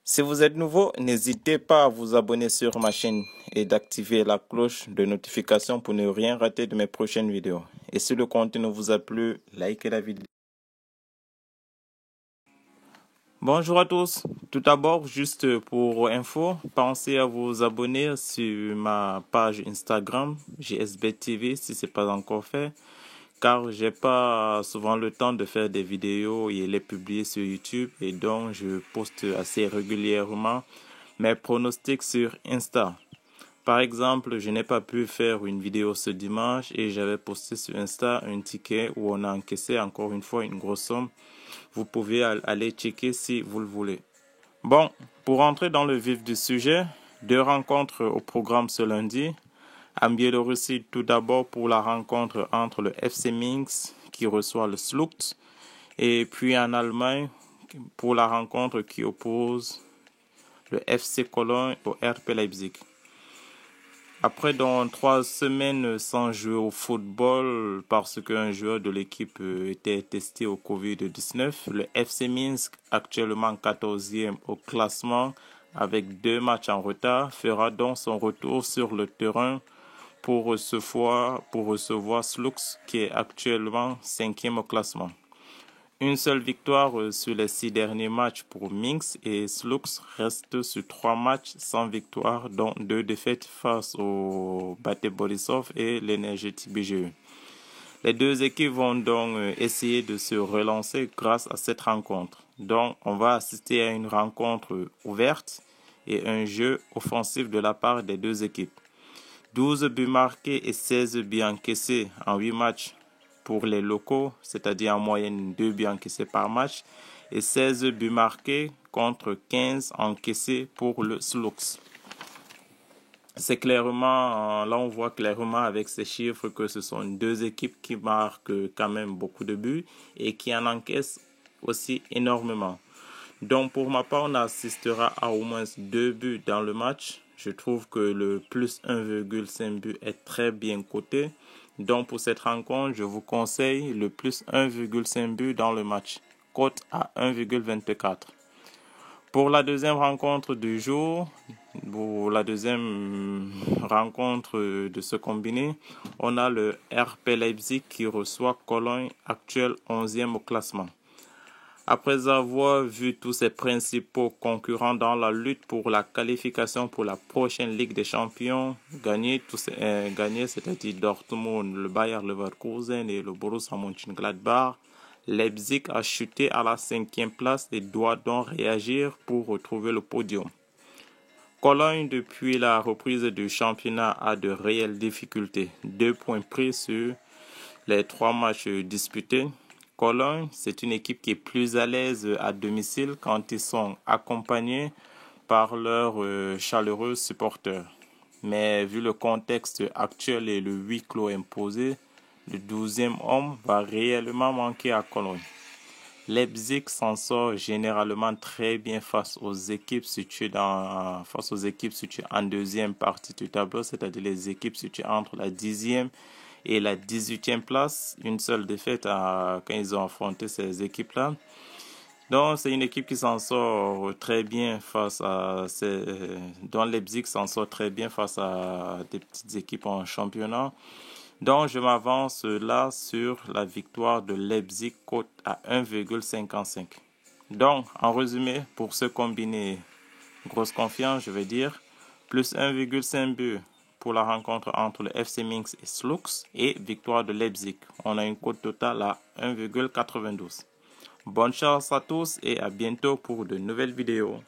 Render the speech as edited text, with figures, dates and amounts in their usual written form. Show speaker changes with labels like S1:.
S1: Si vous êtes nouveau, n'hésitez pas à vous abonner sur ma chaîne et d'activer la cloche de notification pour ne rien rater de mes prochaines vidéos. Et si le contenu vous a plu, likez la vidéo. Bonjour à tous. Tout d'abord, juste pour info, pensez à vous abonner sur ma page Instagram, JSBTV, si ce n'est pas encore fait, car j'ai pas souvent le temps de faire des vidéos et les publier sur YouTube, et donc je poste assez régulièrement mes pronostics sur Insta. Par exemple, je n'ai pas pu faire une vidéo ce dimanche et j'avais posté sur Insta un ticket où on a encaissé encore une fois une grosse somme. Vous pouvez aller checker si vous le voulez. Bon, pour entrer dans le vif du sujet, 2 rencontres au programme ce lundi. En Biélorussie, tout d'abord pour la rencontre entre le FC Minsk qui reçoit le Slukt, et puis en Allemagne pour la rencontre qui oppose le FC Cologne au RB Leipzig. Après 3 semaines sans jouer au football parce qu'un joueur de l'équipe était testé au Covid-19, le FC Minsk, actuellement 14e au classement avec 2 matchs en retard, fera donc son retour sur le terrain pour recevoir Sluks qui est actuellement 5e au classement. Une seule victoire sur les 6 derniers matchs pour Minsk et Sluks reste sur 3 matchs sans victoire, dont 2 défaites face au Bate Borisov et l'Energeti BGE. Les 2 équipes vont donc essayer de se relancer grâce à cette rencontre. Donc, on va assister à une rencontre ouverte et un jeu offensif de la part des 2 équipes. 12 buts marqués et 16 buts encaissés en 8 matchs pour les locaux, c'est-à-dire en moyenne 2 buts encaissés par match, et 16 buts marqués contre 15 encaissés pour le Sluks. C'est clairement, là on voit clairement avec ces chiffres que ce sont 2 équipes qui marquent quand même beaucoup de buts et qui en encaissent aussi énormément. Donc pour ma part, on assistera à au moins 2 buts dans le match. Je trouve que le plus 1,5 but est très bien coté. Donc pour cette rencontre, je vous conseille le plus 1,5 but dans le match. Cote à 1,24. Pour la deuxième rencontre du jour, pour la deuxième rencontre de ce combiné, on a le RB Leipzig qui reçoit Cologne, actuel 11e au classement. Après avoir vu tous ses principaux concurrents dans la lutte pour la qualification pour la prochaine Ligue des Champions gagner, c'est-à-dire Dortmund, le Bayer Leverkusen et le Borussia Mönchengladbach, Leipzig a chuté à la 5e place et doit donc réagir pour retrouver le podium. Cologne, depuis la reprise du championnat, a de réelles difficultés. 2 points pris sur les 3 matchs disputés. Cologne, c'est une équipe qui est plus à l'aise à domicile quand ils sont accompagnés par leurs chaleureux supporters. Mais vu le contexte actuel et le huis clos imposé, le 12e homme va réellement manquer à Cologne. Leipzig s'en sort généralement très bien face aux équipes situées en deuxième partie du tableau, c'est-à-dire les équipes situées entre la 10e et la 18e place. Une seule défaite quand ils ont affronté ces équipes-là. Donc, c'est une équipe qui s'en sort très bien dont Leipzig s'en sort très bien face à des petites équipes en championnat. Donc, je m'avance là sur la victoire de Leipzig, cote à 1,55. Donc, en résumé, pour ce combiné grosse confiance, je vais dire, plus 1,5 but pour la rencontre entre le FC Minsk et Sluks et victoire de Leipzig. On a une cote totale à 1,92. Bonne chance à tous et à bientôt pour de nouvelles vidéos.